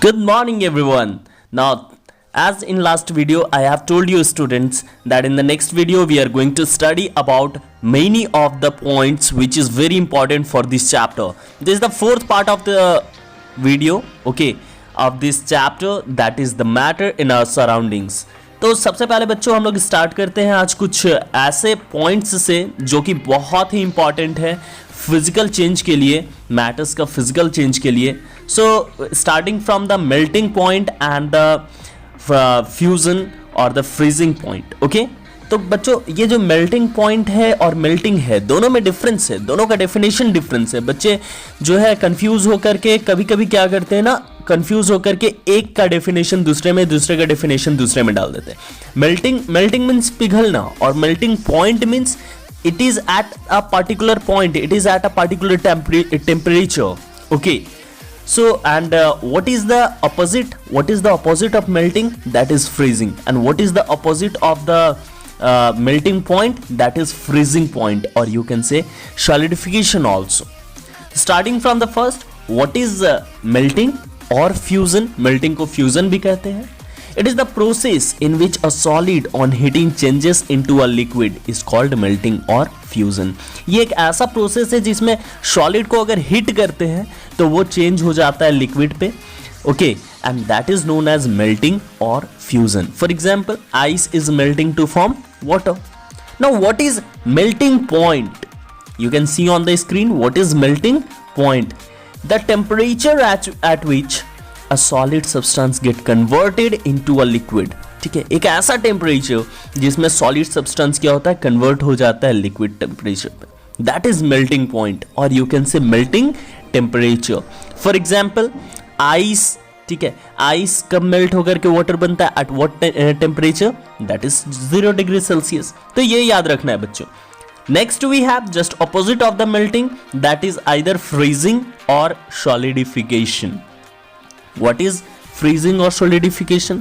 Good morning everyone. Now as in last video I have told you students that in the next video we are going to study about many of the points which is very important for this chapter. This is the fourth part of the video, okay, of this chapter, that is the matter in our surroundings. तो सबसे पहले बच्चों हम लोग start करते हैं आज कुछ ऐसे पॉइंट्स से जो कि बहुत ही इंपॉर्टेंट है फिजिकल चेंज के लिए, मैटर्स का फिजिकल चेंज के लिए. So starting from the melting point and the fusion और द फ्रीजिंग पॉइंट. ओके, तो बच्चों ये जो मेल्टिंग पॉइंट है और मेल्टिंग है दोनों में डिफरेंस है, दोनों का डेफिनेशन डिफरेंस है. बच्चे जो है कंफ्यूज होकर के कभी कभी क्या करते हैं ना, कंफ्यूज होकर के एक का डेफिनेशन दूसरे में, दूसरे का डेफिनेशन दूसरे में डाल देते हैं. मेल्टिंग मीन्स पिघलना और melting point means it is at a particular point, it is at a particular temperature. Okay, so and what is the opposite of melting? That is freezing. And what is the opposite of the melting point? That is freezing point, or you can say solidification also. Starting from the first, what is melting or fusion? Melting को fusion भी कहते हैं. It is the process in which a solid on heating changes into a liquid is called melting or fusion. ये एक ऐसा process है जिसमें solid को अगर हीट करते हैं तो वो चेंज हो जाता है लिक्विड पे. Okay, and that is known as melting और fusion. For example, ice is melting to form water. Now what is melting point? You can see on the screen what is melting point. The temperature at which a solid substance get converted into a liquid. ठीक है, एक ऐसा temperature जिसमें solid substance क्या होता है, convert हो जाता है लिक्विड टेम्परेचर पे. दैट इज मेल्टिंग पॉइंट, और यू कैन से melting temperature. For example ice. ठीक है, आइस कब मेल्ट होकर के वाटर बनता है, at what temperature? That is 0 degree Celsius. तो ये याद रखना है बच्चों. Next we have just opposite of the melting, that is either freezing or solidification. What is freezing or solidification?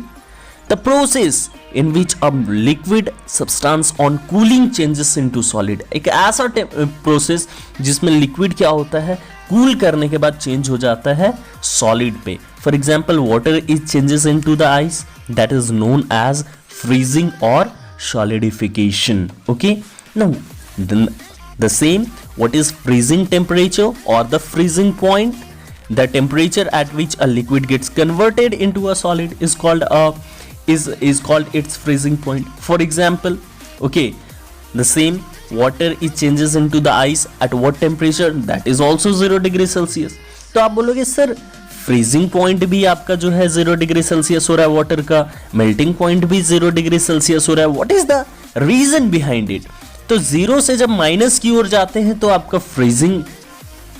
The process in which a liquid substance on cooling changes into solid. एक ऐसा process जिसमें liquid क्या होता है, cool करने के बाद change हो जाता है सॉलिड पे. For example, water is changes into the ice, that is known as freezing और solidification. Okay, now then the same, what is freezing temperature or the freezing point? The temperature at which a liquid gets converted into a solid is called its freezing point. For example, okay, the same, water is changes into the ice at what temperature? That is also 0 degree Celsius. तो आप बोलोगे sir freezing point भी आपका जो है 0 degree Celsius हो रहा है वाटर का, मेल्टिंग पॉइंट भी 0 डिग्री सेल्सियस हो रहा है. What is the reason behind it? तो 0 से जब माइनस की ओर जाते हैं तो आपका फ्रीजिंग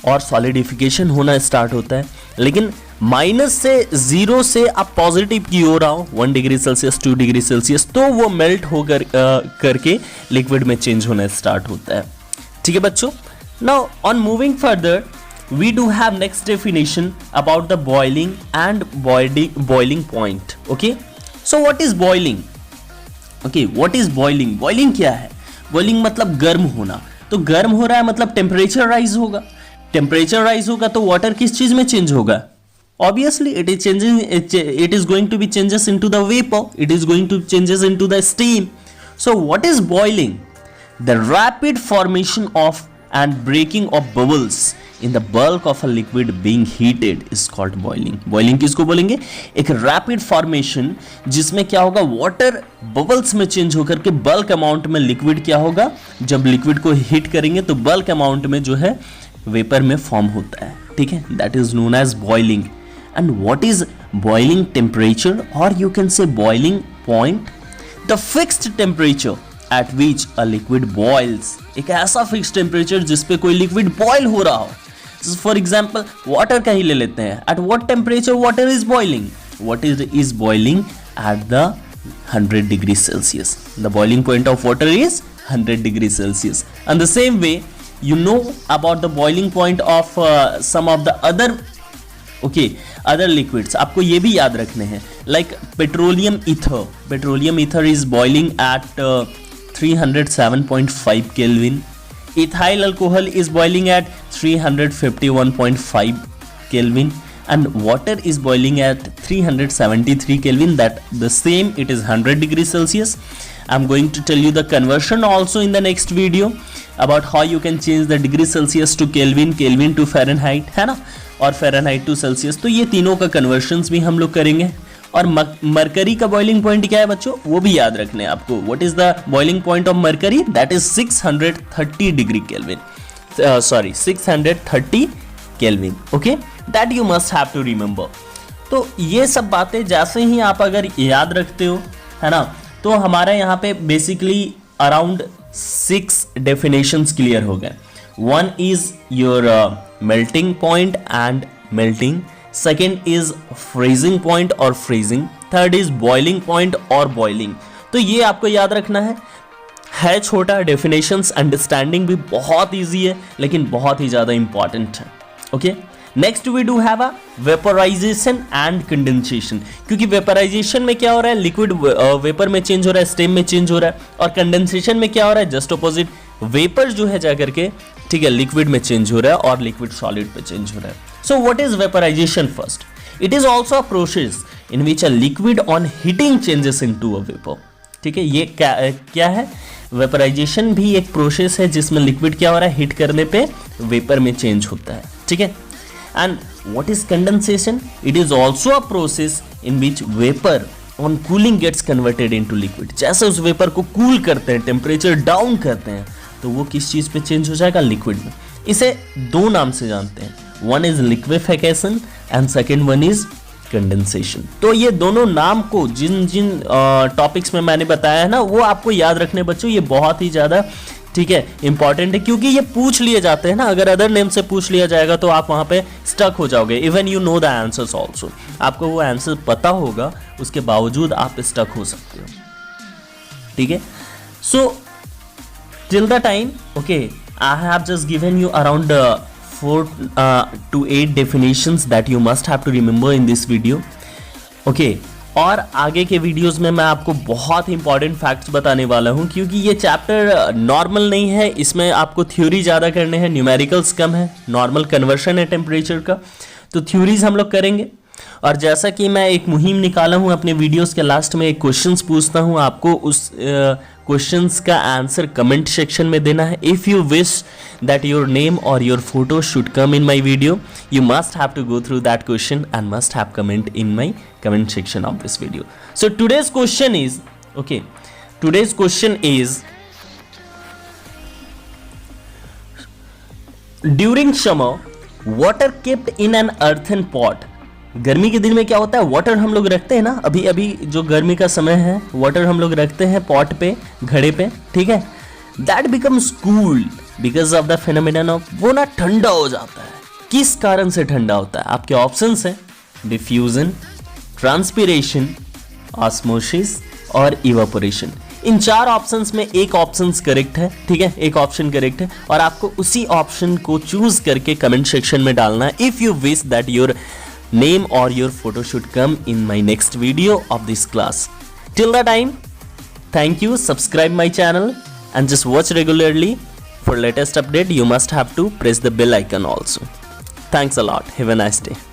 और सॉलिडिफिकेशन होना स्टार्ट होता है. लेकिन माइनस से 0 से आप पॉजिटिव की ओर आओ, 1 डिग्री सेल्सियस, 2 डिग्री सेल्सियस, तो वो मेल्ट होकर करके लिक्विड में चेंज होना स्टार्ट होता है. ठीक है बच्चों. Now on moving further, we do have next definition about the boiling and boiling point. Okay, so what is boiling? Okay, what is boiling? Boiling क्या है? Boiling मतलब गर्म होना. तो गर्म हो रहा है मतलब टेम्परेचर राइज होगा. टेम्परेचर राइज होगा तो वाटर किस चीज में चेंज होगा? Obviously it is changing, it is going to be changes into the vapor, it is going to changes into the steam. So what is boiling? The rapid formation of and breaking of bubbles in the bulk of a liquid being heated is called boiling. Boiling किसको बोलेंगे? एक rapid formation जिसमें क्या होगा, water bubbles में change होकर के bulk amount में लिक्विड क्या होगा, जब लिक्विड को हीट करेंगे तो बल्क अमाउंट में जो है वेपर में फॉर्म होता है. ठीक है, that is known as boiling. And what is boiling temperature और you can say boiling point? The fixed temperature at which a liquid boils. एक ऐसा फिक्स टेम्परेचर जिसपे कोई लिक्विड बॉयल हो रहा हो. फॉर एग्जाम्पल वाटर का ही ले लेते हैं. At what temperature water is boiling? Water is boiling at the 100 degree Celsius. The boiling point of water is 100 degree Celsius. And the same way you know about the boiling point of some of the other liquids. आपको ये भी याद रखने हैं, like petroleum ether. Petroleum ether is boiling at 307.5 Kelvin. Ethyl alcohol is boiling at 351.5 Kelvin, and water is boiling at 373 Kelvin. That the same, it is 100 degrees Celsius. I'm going to tell you the conversion also in the next video about how you can change the degree Celsius to Kelvin, Kelvin to Fahrenheit, है ना, और Fahrenheit to Celsius. तो ये तीनों का conversions भी हम लोग करेंगे. और मरकरी का बॉइलिंग पॉइंट क्या है बच्चों, वो भी याद रखना है आपको. What is the boiling point of mercury? That is 630 degree kelvin. 630 kelvin. Okay, that you must have to remember. तो ये सब बातें जैसे ही आप अगर याद रखते हो, है ना, तो हमारा यहाँ पे बेसिकली अराउंड 6 डेफिनेशंस क्लियर हो गए. One is your melting point and melting. Second is freezing point और freezing. Third is boiling point और बॉइलिंग. तो ये आपको याद रखना है छोटा. डेफिनेशंस अंडरस्टैंडिंग भी बहुत इजी है, लेकिन बहुत ही ज़्यादा इंपॉर्टेंट है. Okay, next we do have a vaporisation and condensation. क्योंकि वेपराइजेशन में क्या हो रहा है, लिक्विड वेपर में चेंज हो रहा है, स्टीम में चेंज हो रहा है. और कंडेंसेशन में क्या हो रहा है, जस्ट ऑपोजिट, वेपर जो है जाकर के, ठीक है, लिक्विड में चेंज हो रहा है और लिक्विड सॉलिड पे चेंज हो रहा है. So what is vaporization first? It is also a process in which a liquid on heating changes into a vapor. ठीक है, ये क्या है, वेपराइजेशन भी एक प्रोसेस है जिसमें लिक्विड क्या हो रहा है, हीट करने पे वेपर में चेंज होता है. ठीक है. And what is condensation? It is also a process in which vapour on cooling gets converted into liquid. जैसे उस वेपर को कूल करते हैं, टेम्परेचर डाउन करते हैं, तो वो किस चीज पे चेंज हो जाएगा, लिक्विड में. इसे दो नाम से जानते हैं. One is liquefaction and second one is condensation. तो ये दोनों नाम को जिन जिन टॉपिक्स में मैंने बताया है ना, वो आपको याद रखने बच्चों. ये बहुत ही ज़्यादा, ठीक है, इंपॉर्टेंट है, क्योंकि ये पूछ लिए जाते हैं ना. अगर अदर नेम से पूछ लिया जाएगा तो आप वहाँ पे स्टक हो जाओगे. Even you know the answers also. आपको वो आंसर पता होगा, उसके बावजूद आप स्टक हो सकते हो. ठीक है. So till the time, okay, I have just given you around 4 to 8 definitions that you must have to remember in this video. Okay, और आगे के वीडियोस में मैं आपको बहुत इंपॉर्टेंट फैक्ट्स बताने वाला हूँ, क्योंकि ये चैप्टर नॉर्मल नहीं है. इसमें आपको थ्योरी ज़्यादा करने हैं, न्यूमेरिकल्स कम है, नॉर्मल कन्वर्शन है टेम्परेचर का. तो थ्योरीज हम लोग करेंगे. और जैसा कि मैं एक मुहिम निकाला हूँ अपने वीडियोस के लास्ट में, एक क्वेश्चंस पूछता हूँ, आपको उस क्वेश्चंस का आंसर कमेंट सेक्शन में देना है. If you wish that your name और your photo should come in my video, you must have to go through that question and must have comment in my comment section of this video. So today's question is, okay, today's question is, during summer water kept in an earthen pot. गर्मी के दिन में क्या होता है, water हम लोग रखते हैं ना, अभी अभी जो गर्मी का समय है, वाटर हम लोग रखते हैं पॉट पे, घड़े पे. ठीक है. That becomes cool because of the phenomenon of, वो ना ठंडा हो जाता है. किस कारण से ठंडा होता है? आपके ऑप्शंस हैं डिफ्यूजन, ट्रांसपिरेशन, ऑस्मोसिस और इवापोरेशन. इन 4 ऑप्शंस में एक ऑप्शन करेक्ट है. ठीक है, एक ऑप्शन करेक्ट है और आपको उसी ऑप्शन को चूज करके कमेंट सेक्शन में डालना है. If you wish that your name or your photo should come in my next video of this class. Till the time, thank you. Subscribe my channel and just watch regularly. For latest update, you must have to press the bell icon also. Thanks a lot. Have a nice day.